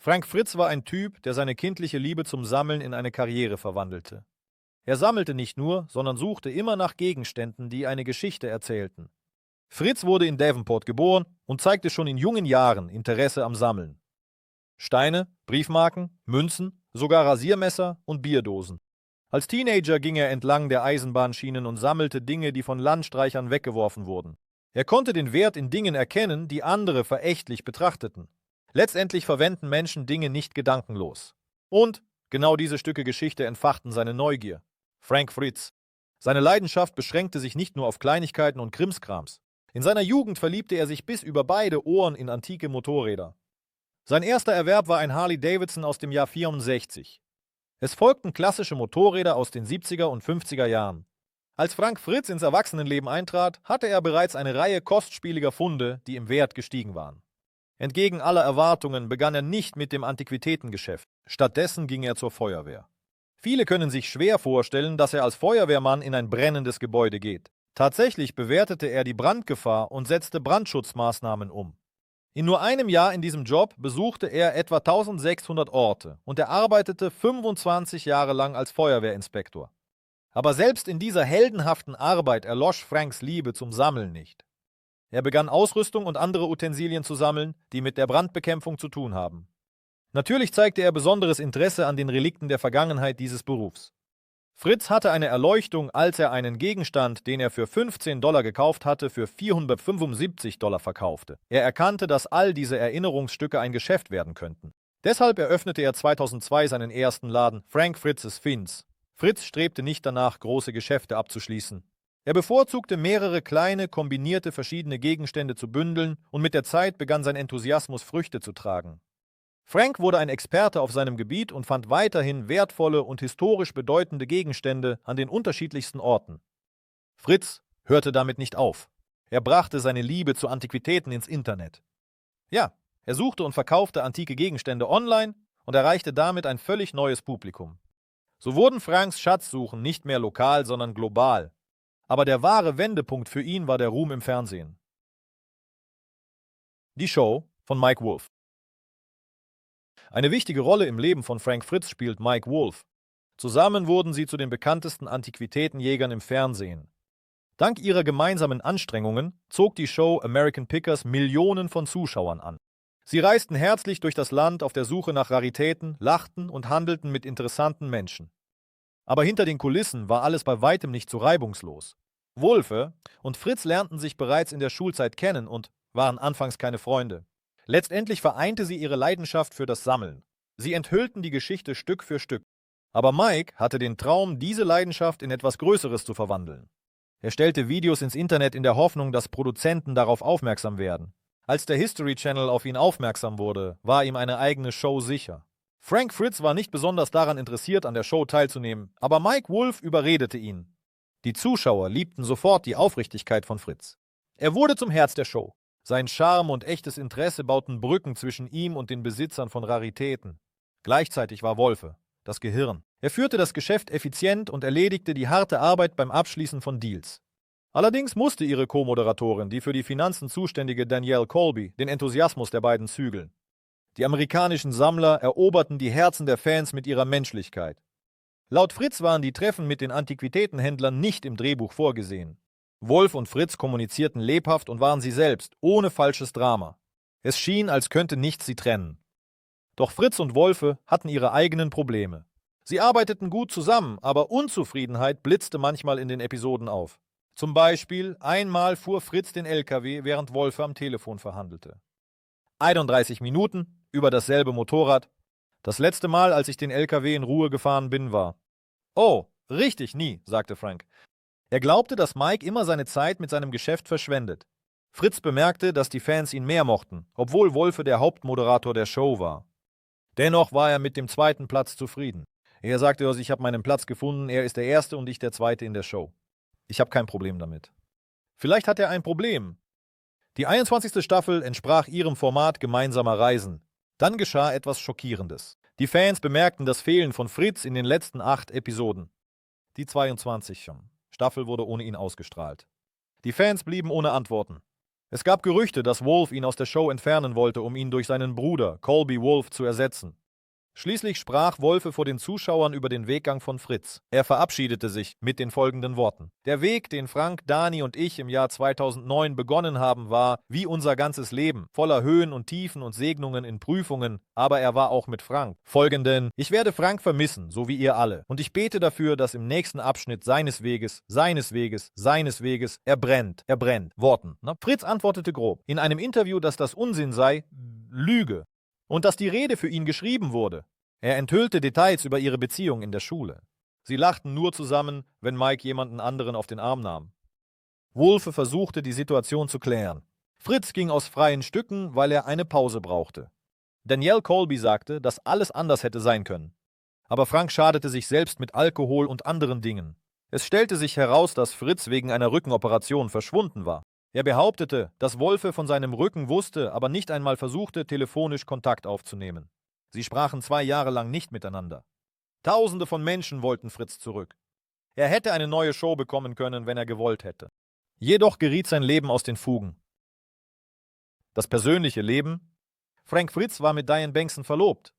Frank Fritz war ein Typ, der seine kindliche Liebe zum Sammeln in eine Karriere verwandelte. Er sammelte nicht nur, sondern suchte immer nach Gegenständen, die eine Geschichte erzählten. Fritz wurde in Davenport geboren und zeigte schon in jungen Jahren Interesse am Sammeln. Steine, Briefmarken, Münzen, sogar Rasiermesser und Bierdosen. Als Teenager ging er entlang der Eisenbahnschienen und sammelte Dinge, die von Landstreichern weggeworfen wurden. Er konnte den Wert in Dingen erkennen, die andere verächtlich betrachteten. Letztendlich verwenden Menschen Dinge nicht gedankenlos. Und genau diese Stücke Geschichte entfachten seine Neugier. Frank Fritz. Seine Leidenschaft beschränkte sich nicht nur auf Kleinigkeiten und Krimskrams. In seiner Jugend verliebte er sich bis über beide Ohren in antike Motorräder. Sein erster Erwerb war ein Harley-Davidson aus dem Jahr 64. Es folgten klassische Motorräder aus den 70er und 50er Jahren. Als Frank Fritz ins Erwachsenenleben eintrat, hatte er bereits eine Reihe kostspieliger Funde, die im Wert gestiegen waren. Entgegen aller Erwartungen begann er nicht mit dem Antiquitätengeschäft. Stattdessen ging er zur Feuerwehr. Viele können sich schwer vorstellen, dass er als Feuerwehrmann in ein brennendes Gebäude geht. Tatsächlich bewertete er die Brandgefahr und setzte Brandschutzmaßnahmen um. In nur einem Jahr in diesem Job besuchte er etwa 1600 Orte und er arbeitete 25 Jahre lang als Feuerwehrinspektor. Aber selbst in dieser heldenhaften Arbeit erlosch Franks Liebe zum Sammeln nicht. Er begann Ausrüstung und andere Utensilien zu sammeln, die mit der Brandbekämpfung zu tun haben. Natürlich zeigte er besonderes Interesse an den Relikten der Vergangenheit dieses Berufs. Fritz hatte eine Erleuchtung, als er einen Gegenstand, den er für $15 gekauft hatte, für $475 verkaufte. Er erkannte, dass all diese Erinnerungsstücke ein Geschäft werden könnten. Deshalb eröffnete er 2002 seinen ersten Laden, Frank Fritz's Finds. Fritz strebte nicht danach, große Geschäfte abzuschließen. Er bevorzugte mehrere kleine, kombinierte verschiedene Gegenstände zu bündeln und mit der Zeit begann sein Enthusiasmus Früchte zu tragen. Frank wurde ein Experte auf seinem Gebiet und fand weiterhin wertvolle und historisch bedeutende Gegenstände an den unterschiedlichsten Orten. Fritz hörte damit nicht auf. Er brachte seine Liebe zu Antiquitäten ins Internet. Ja, er suchte und verkaufte antike Gegenstände online und erreichte damit ein völlig neues Publikum. So wurden Franks Schatzsuchen nicht mehr lokal, sondern global. Aber der wahre Wendepunkt für ihn war der Ruhm im Fernsehen. Die Show von Mike Wolf. Eine wichtige Rolle im Leben von Frank Fritz spielt Mike Wolf. Zusammen wurden sie zu den bekanntesten Antiquitätenjägern im Fernsehen. Dank ihrer gemeinsamen Anstrengungen zog die Show American Pickers Millionen von Zuschauern an. Sie reisten herzlich durch das Land auf der Suche nach Raritäten, lachten und handelten mit interessanten Menschen. Aber hinter den Kulissen war alles bei weitem nicht so reibungslos. Wolfe und Fritz lernten sich bereits in der Schulzeit kennen und waren anfangs keine Freunde. Letztendlich vereinte sie ihre Leidenschaft für das Sammeln. Sie enthüllten die Geschichte Stück für Stück. Aber Mike hatte den Traum, diese Leidenschaft in etwas Größeres zu verwandeln. Er stellte Videos ins Internet in der Hoffnung, dass Produzenten darauf aufmerksam werden. Als der History Channel auf ihn aufmerksam wurde, war ihm eine eigene Show sicher. Frank Fritz war nicht besonders daran interessiert, an der Show teilzunehmen, aber Mike Wolf überredete ihn. Die Zuschauer liebten sofort die Aufrichtigkeit von Fritz. Er wurde zum Herz der Show. Sein Charme und echtes Interesse bauten Brücken zwischen ihm und den Besitzern von Raritäten. Gleichzeitig war Wolfe das Gehirn. Er führte das Geschäft effizient und erledigte die harte Arbeit beim Abschließen von Deals. Allerdings musste ihre Co-Moderatorin, die für die Finanzen zuständige Danielle Colby, den Enthusiasmus der beiden zügeln. Die amerikanischen Sammler eroberten die Herzen der Fans mit ihrer Menschlichkeit. Laut Fritz waren die Treffen mit den Antiquitätenhändlern nicht im Drehbuch vorgesehen. Wolf und Fritz kommunizierten lebhaft und waren sie selbst, ohne falsches Drama. Es schien, als könnte nichts sie trennen. Doch Fritz und Wolfe hatten ihre eigenen Probleme. Sie arbeiteten gut zusammen, aber Unzufriedenheit blitzte manchmal in den Episoden auf. Zum Beispiel, einmal fuhr Fritz den LKW, während Wolfe am Telefon verhandelte. 31 Minuten über dasselbe Motorrad. Das letzte Mal, als ich den LKW in Ruhe gefahren bin, war. Oh, richtig, nie, sagte Frank. Er glaubte, dass Mike immer seine Zeit mit seinem Geschäft verschwendet. Fritz bemerkte, dass die Fans ihn mehr mochten, obwohl Wolfe der Hauptmoderator der Show war. Dennoch war er mit dem zweiten Platz zufrieden. Er sagte, ich habe meinen Platz gefunden, er ist der Erste und ich der Zweite in der Show. Ich habe kein Problem damit. Vielleicht hat er ein Problem. Die 21. Staffel entsprach ihrem Format gemeinsamer Reisen. Dann geschah etwas Schockierendes. Die Fans bemerkten das Fehlen von Fritz in den letzten 8 Episoden. Die 22. Staffel wurde ohne ihn ausgestrahlt. Die Fans blieben ohne Antworten. Es gab Gerüchte, dass Wolfe ihn aus der Show entfernen wollte, um ihn durch seinen Bruder Colby Wolfe zu ersetzen. Schließlich sprach Wolfe vor den Zuschauern über den Weggang von Fritz. Er verabschiedete sich mit den folgenden Worten: Der Weg, den Frank, Dani und ich im Jahr 2009 begonnen haben, war, wie unser ganzes Leben, voller Höhen und Tiefen und Segnungen in Prüfungen, aber er war auch mit Frank. Folgenden: Ich werde Frank vermissen, so wie ihr alle. Und ich bete dafür, dass im nächsten Abschnitt seines Weges, er brennt, Worten. Fritz antwortete grob, in einem Interview, dass das Unsinn sei, Lüge. Und dass die Rede für ihn geschrieben wurde. Er enthüllte Details über ihre Beziehung in der Schule. Sie lachten nur zusammen, wenn Mike jemanden anderen auf den Arm nahm. Wolfe versuchte, die Situation zu klären. Fritz ging aus freien Stücken, weil er eine Pause brauchte. Danielle Colby sagte, dass alles anders hätte sein können. Aber Frank schadete sich selbst mit Alkohol und anderen Dingen. Es stellte sich heraus, dass Fritz wegen einer Rückenoperation verschwunden war. Er behauptete, dass Wolfe von seinem Rücken wusste, aber nicht einmal versuchte, telefonisch Kontakt aufzunehmen. Sie sprachen 2 Jahre lang nicht miteinander. Tausende von Menschen wollten Fritz zurück. Er hätte eine neue Show bekommen können, wenn er gewollt hätte. Jedoch geriet sein Leben aus den Fugen. Das persönliche Leben? Frank Fritz war mit Diane Bengtson verlobt.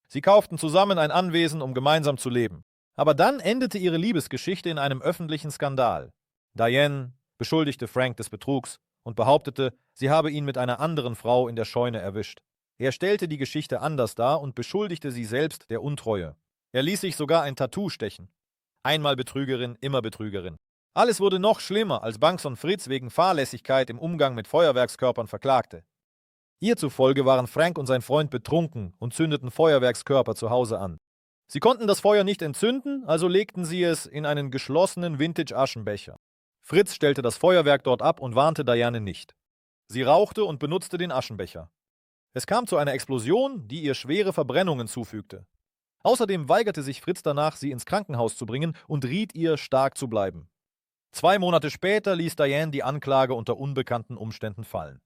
Sie kauften zusammen ein Anwesen, um gemeinsam zu leben. Aber dann endete ihre Liebesgeschichte in einem öffentlichen Skandal. Diane beschuldigte Frank des Betrugs und behauptete, sie habe ihn mit einer anderen Frau in der Scheune erwischt. Er stellte die Geschichte anders dar und beschuldigte sie selbst der Untreue. Er ließ sich sogar ein Tattoo stechen. Einmal Betrügerin, immer Betrügerin. Alles wurde noch schlimmer, als Bengtson Fritz wegen Fahrlässigkeit im Umgang mit Feuerwerkskörpern verklagte. Ihr zufolge waren Frank und sein Freund betrunken und zündeten Feuerwerkskörper zu Hause an. Sie konnten das Feuer nicht entzünden, also legten sie es in einen geschlossenen Vintage-Aschenbecher. Fritz stellte das Feuerwerk dort ab und warnte Diane nicht. Sie rauchte und benutzte den Aschenbecher. Es kam zu einer Explosion, die ihr schwere Verbrennungen zufügte. Außerdem weigerte sich Fritz danach, sie ins Krankenhaus zu bringen und riet ihr, stark zu bleiben. 2 Monate später ließ Diane die Anklage unter unbekannten Umständen fallen.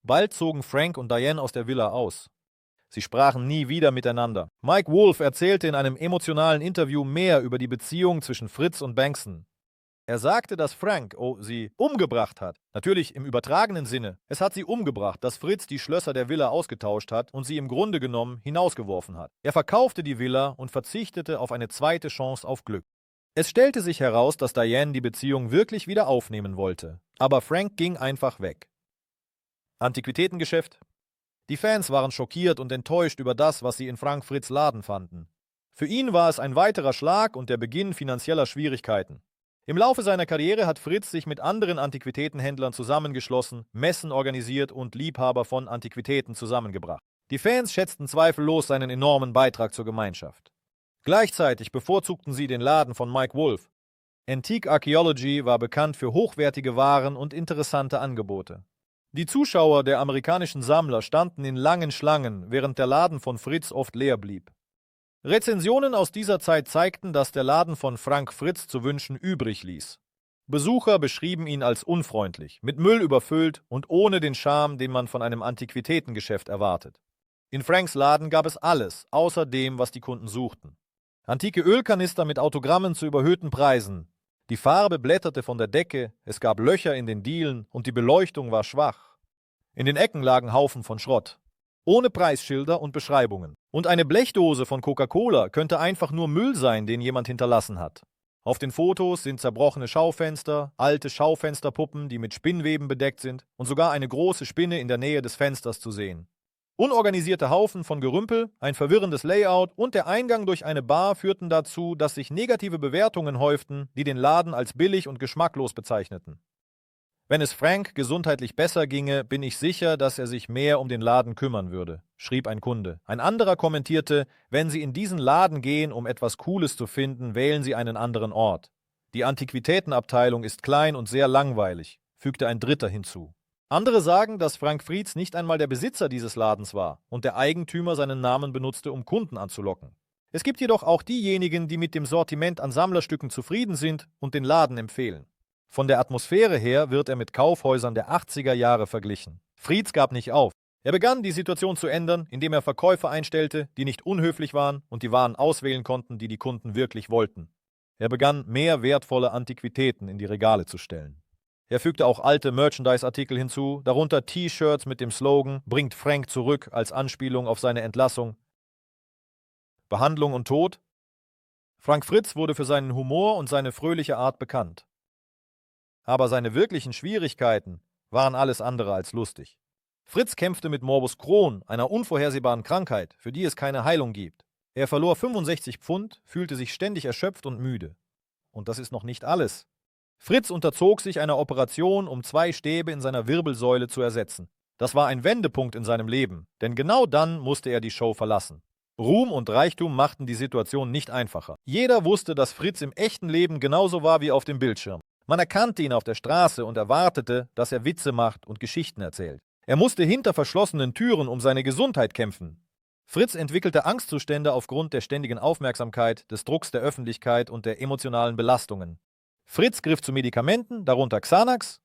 Bald zogen Frank und Diane aus der Villa aus. Sie sprachen nie wieder miteinander. Mike Wolfe erzählte in einem emotionalen Interview mehr über die Beziehung zwischen Fritz und Bengtson. Er sagte, dass Frank sie umgebracht hat. Natürlich im übertragenen Sinne. Es hat sie umgebracht, dass Fritz die Schlösser der Villa ausgetauscht hat und sie im Grunde genommen hinausgeworfen hat. Er verkaufte die Villa und verzichtete auf eine zweite Chance auf Glück. Es stellte sich heraus, dass Diane die Beziehung wirklich wieder aufnehmen wollte. Aber Frank ging einfach weg. Antiquitätengeschäft? Die Fans waren schockiert und enttäuscht über das, was sie in Frank Fritz' Laden fanden. Für ihn war es ein weiterer Schlag und der Beginn finanzieller Schwierigkeiten. Im Laufe seiner Karriere hat Fritz sich mit anderen Antiquitätenhändlern zusammengeschlossen, Messen organisiert und Liebhaber von Antiquitäten zusammengebracht. Die Fans schätzten zweifellos seinen enormen Beitrag zur Gemeinschaft. Gleichzeitig bevorzugten sie den Laden von Mike Wolfe. Antique Archaeology war bekannt für hochwertige Waren und interessante Angebote. Die Zuschauer der amerikanischen Sammler standen in langen Schlangen, während der Laden von Fritz oft leer blieb. Rezensionen aus dieser Zeit zeigten, dass der Laden von Frank Fritz zu wünschen übrig ließ. Besucher beschrieben ihn als unfreundlich, mit Müll überfüllt und ohne den Charme, den man von einem Antiquitätengeschäft erwartet. In Franks Laden gab es alles, außer dem, was die Kunden suchten. Antike Ölkanister mit Autogrammen zu überhöhten Preisen. Die Farbe blätterte von der Decke, es gab Löcher in den Dielen und die Beleuchtung war schwach. In den Ecken lagen Haufen von Schrott. Ohne Preisschilder und Beschreibungen. Und eine Blechdose von Coca-Cola könnte einfach nur Müll sein, den jemand hinterlassen hat. Auf den Fotos sind zerbrochene Schaufenster, alte Schaufensterpuppen, die mit Spinnweben bedeckt sind und sogar eine große Spinne in der Nähe des Fensters zu sehen. Unorganisierte Haufen von Gerümpel, ein verwirrendes Layout und der Eingang durch eine Bar führten dazu, dass sich negative Bewertungen häuften, die den Laden als billig und geschmacklos bezeichneten. Wenn es Frank gesundheitlich besser ginge, bin ich sicher, dass er sich mehr um den Laden kümmern würde, schrieb ein Kunde. Ein anderer kommentierte, wenn Sie in diesen Laden gehen, um etwas Cooles zu finden, wählen Sie einen anderen Ort. Die Antiquitätenabteilung ist klein und sehr langweilig, fügte ein Dritter hinzu. Andere sagen, dass Frank Fritz nicht einmal der Besitzer dieses Ladens war und der Eigentümer seinen Namen benutzte, um Kunden anzulocken. Es gibt jedoch auch diejenigen, die mit dem Sortiment an Sammlerstücken zufrieden sind und den Laden empfehlen. Von der Atmosphäre her wird er mit Kaufhäusern der 80er Jahre verglichen. Fritz gab nicht auf. Er begann, die Situation zu ändern, indem er Verkäufer einstellte, die nicht unhöflich waren und die Waren auswählen konnten, die die Kunden wirklich wollten. Er begann, mehr wertvolle Antiquitäten in die Regale zu stellen. Er fügte auch alte Merchandise-Artikel hinzu, darunter T-Shirts mit dem Slogan „Bringt Frank zurück" als Anspielung auf seine Entlassung. Behandlung und Tod. Frank Fritz wurde für seinen Humor und seine fröhliche Art bekannt. Aber seine wirklichen Schwierigkeiten waren alles andere als lustig. Fritz kämpfte mit Morbus Crohn, einer unvorhersehbaren Krankheit, für die es keine Heilung gibt. Er verlor 65 Pfund, fühlte sich ständig erschöpft und müde. Und das ist noch nicht alles. Fritz unterzog sich einer Operation, um 2 Stäbe in seiner Wirbelsäule zu ersetzen. Das war ein Wendepunkt in seinem Leben, denn genau dann musste er die Show verlassen. Ruhm und Reichtum machten die Situation nicht einfacher. Jeder wusste, dass Fritz im echten Leben genauso war wie auf dem Bildschirm. Man erkannte ihn auf der Straße und erwartete, dass er Witze macht und Geschichten erzählt. Er musste hinter verschlossenen Türen um seine Gesundheit kämpfen. Fritz entwickelte Angstzustände aufgrund der ständigen Aufmerksamkeit, des Drucks der Öffentlichkeit und der emotionalen Belastungen. Fritz griff zu Medikamenten, darunter Xanax.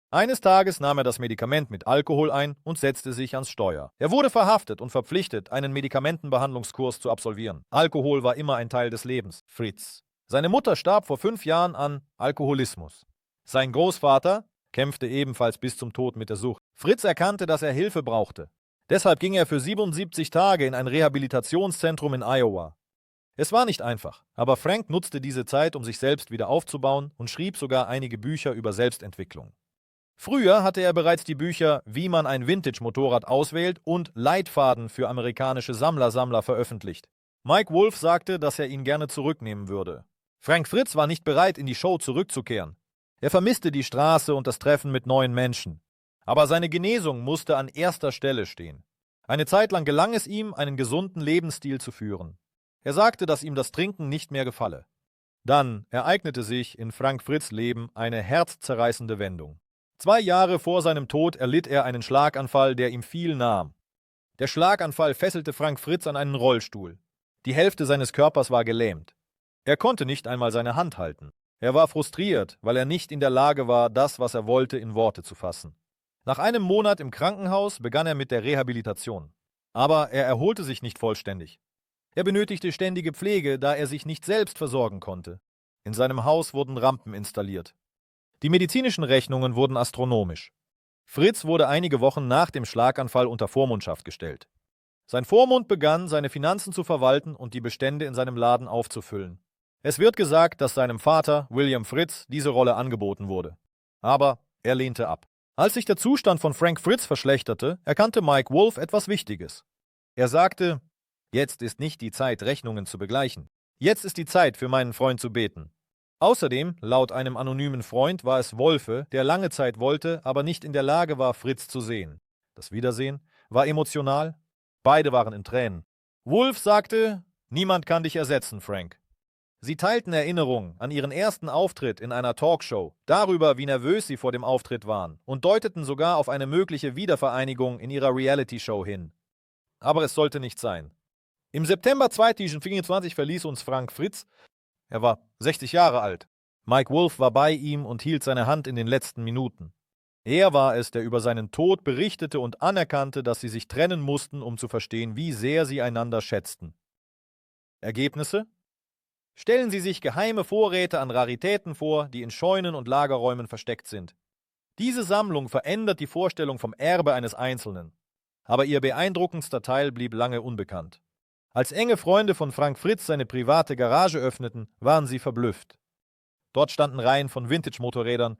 Eines Tages nahm er das Medikament mit Alkohol ein und setzte sich ans Steuer. Er wurde verhaftet und verpflichtet, einen Medikamentenbehandlungskurs zu absolvieren. Alkohol war immer ein Teil des Lebens Fritz. Seine Mutter starb vor 5 Jahren an Alkoholismus. Sein Großvater kämpfte ebenfalls bis zum Tod mit der Sucht. Fritz erkannte, dass er Hilfe brauchte. Deshalb ging er für 77 Tage in ein Rehabilitationszentrum in Iowa. Es war nicht einfach, aber Frank nutzte diese Zeit, um sich selbst wieder aufzubauen und schrieb sogar einige Bücher über Selbstentwicklung. Früher hatte er bereits die Bücher Wie man ein Vintage-Motorrad auswählt und Leitfaden für amerikanische Sammler veröffentlicht. Mike Wolf sagte, dass er ihn gerne zurücknehmen würde. Frank Fritz war nicht bereit, in die Show zurückzukehren. Er vermisste die Straße und das Treffen mit neuen Menschen. Aber seine Genesung musste an erster Stelle stehen. Eine Zeit lang gelang es ihm, einen gesunden Lebensstil zu führen. Er sagte, dass ihm das Trinken nicht mehr gefalle. Dann ereignete sich in Frank Fritz' Leben eine herzzerreißende Wendung. 2 Jahre vor seinem Tod erlitt er einen Schlaganfall, der ihm viel nahm. Der Schlaganfall fesselte Frank Fritz an einen Rollstuhl. Die Hälfte seines Körpers war gelähmt. Er konnte nicht einmal seine Hand halten. Er war frustriert, weil er nicht in der Lage war, das, was er wollte, in Worte zu fassen. Nach einem Monat im Krankenhaus begann er mit der Rehabilitation. Aber er erholte sich nicht vollständig. Er benötigte ständige Pflege, da er sich nicht selbst versorgen konnte. In seinem Haus wurden Rampen installiert. Die medizinischen Rechnungen wurden astronomisch. Fritz wurde einige Wochen nach dem Schlaganfall unter Vormundschaft gestellt. Sein Vormund begann, seine Finanzen zu verwalten und die Bestände in seinem Laden aufzufüllen. Es wird gesagt, dass seinem Vater, William Fritz, diese Rolle angeboten wurde. Aber er lehnte ab. Als sich der Zustand von Frank Fritz verschlechterte, erkannte Mike Wolf etwas Wichtiges. Er sagte: Jetzt ist nicht die Zeit, Rechnungen zu begleichen. Jetzt ist die Zeit, für meinen Freund zu beten. Außerdem, laut einem anonymen Freund, war es Wolfe, der lange Zeit wollte, aber nicht in der Lage war, Fritz zu sehen. Das Wiedersehen war emotional. Beide waren in Tränen. Wolf sagte: Niemand kann dich ersetzen, Frank. Sie teilten Erinnerungen an ihren ersten Auftritt in einer Talkshow, darüber, wie nervös sie vor dem Auftritt waren, und deuteten sogar auf eine mögliche Wiedervereinigung in ihrer Reality-Show hin. Aber es sollte nicht sein. Im September 2024 verließ uns Frank Fritz. Er war 60 Jahre alt. Mike Wolf war bei ihm und hielt seine Hand in den letzten Minuten. Er war es, der über seinen Tod berichtete und anerkannte, dass sie sich trennen mussten, um zu verstehen, wie sehr sie einander schätzten. Ergebnisse? Stellen Sie sich geheime Vorräte an Raritäten vor, die in Scheunen und Lagerräumen versteckt sind. Diese Sammlung verändert die Vorstellung vom Erbe eines Einzelnen. Aber ihr beeindruckendster Teil blieb lange unbekannt. Als enge Freunde von Frank Fritz seine private Garage öffneten, waren sie verblüfft. Dort standen Reihen von Vintage-Motorrädern,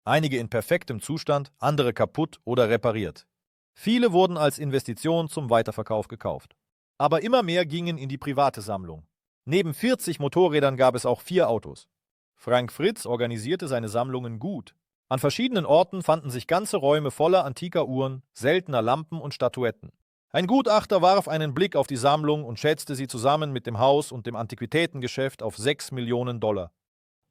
einige in perfektem Zustand, andere kaputt oder repariert. Viele wurden als Investition zum Weiterverkauf gekauft. Aber immer mehr gingen in die private Sammlung. Neben 40 Motorrädern gab es auch 4 Autos. Frank Fritz organisierte seine Sammlungen gut. An verschiedenen Orten fanden sich ganze Räume voller antiker Uhren, seltener Lampen und Statuetten. Ein Gutachter warf einen Blick auf die Sammlung und schätzte sie zusammen mit dem Haus und dem Antiquitätengeschäft auf $6 Millionen.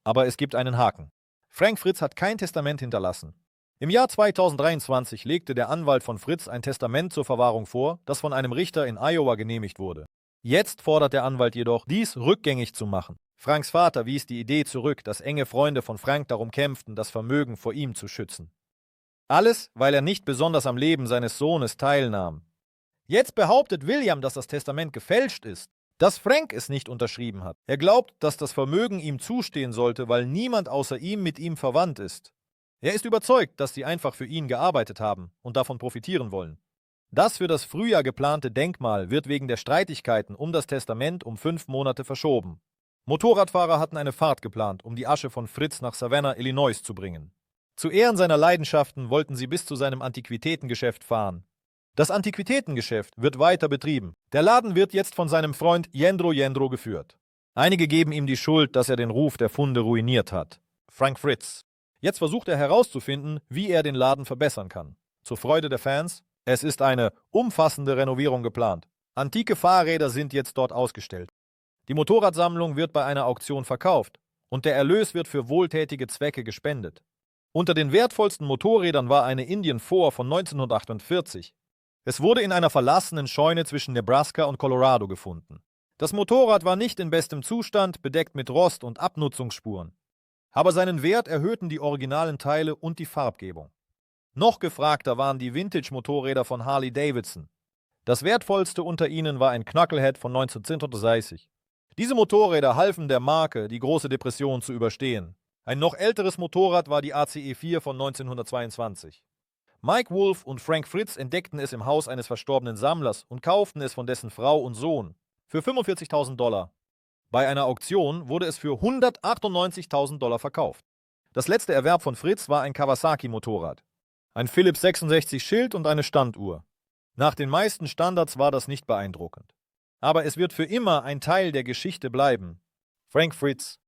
Aber es gibt einen Haken. Frank Fritz hat kein Testament hinterlassen. Im Jahr 2023 legte der Anwalt von Fritz ein Testament zur Verwahrung vor, das von einem Richter in Iowa genehmigt wurde. Jetzt fordert der Anwalt jedoch, dies rückgängig zu machen. Franks Vater wies die Idee zurück, dass enge Freunde von Frank darum kämpften, das Vermögen vor ihm zu schützen. Alles, weil er nicht besonders am Leben seines Sohnes teilnahm. Jetzt behauptet William, dass das Testament gefälscht ist, dass Frank es nicht unterschrieben hat. Er glaubt, dass das Vermögen ihm zustehen sollte, weil niemand außer ihm mit ihm verwandt ist. Er ist überzeugt, dass sie einfach für ihn gearbeitet haben und davon profitieren wollen. Das für das Frühjahr geplante Denkmal wird wegen der Streitigkeiten um das Testament um 5 Monate verschoben. Motorradfahrer hatten eine Fahrt geplant, um die Asche von Fritz nach Savannah, Illinois zu bringen. Zu Ehren seiner Leidenschaften wollten sie bis zu seinem Antiquitätengeschäft fahren. Das Antiquitätengeschäft wird weiter betrieben. Der Laden wird jetzt von seinem Freund Jendro geführt. Einige geben ihm die Schuld, dass er den Ruf der Funde ruiniert hat. Frank Fritz. Jetzt versucht er herauszufinden, wie er den Laden verbessern kann. Zur Freude der Fans, es ist eine umfassende Renovierung geplant. Antike Fahrräder sind jetzt dort ausgestellt. Die Motorradsammlung wird bei einer Auktion verkauft und der Erlös wird für wohltätige Zwecke gespendet. Unter den wertvollsten Motorrädern war eine Indian 4 von 1948. Es wurde in einer verlassenen Scheune zwischen Nebraska und Colorado gefunden. Das Motorrad war nicht in bestem Zustand, bedeckt mit Rost und Abnutzungsspuren. Aber seinen Wert erhöhten die originalen Teile und die Farbgebung. Noch gefragter waren die Vintage-Motorräder von Harley-Davidson. Das wertvollste unter ihnen war ein Knucklehead von 1930. Diese Motorräder halfen der Marke, die große Depression zu überstehen. Ein noch älteres Motorrad war die ACE 4 von 1922. Mike Wolf und Frank Fritz entdeckten es im Haus eines verstorbenen Sammlers und kauften es von dessen Frau und Sohn für $45.000. Bei einer Auktion wurde es für $198.000 verkauft. Das letzte Erwerb von Fritz war ein Kawasaki-Motorrad. Ein Philips 66 Schild und eine Standuhr. Nach den meisten Standards war das nicht beeindruckend. Aber es wird für immer ein Teil der Geschichte bleiben. Frank Fritz.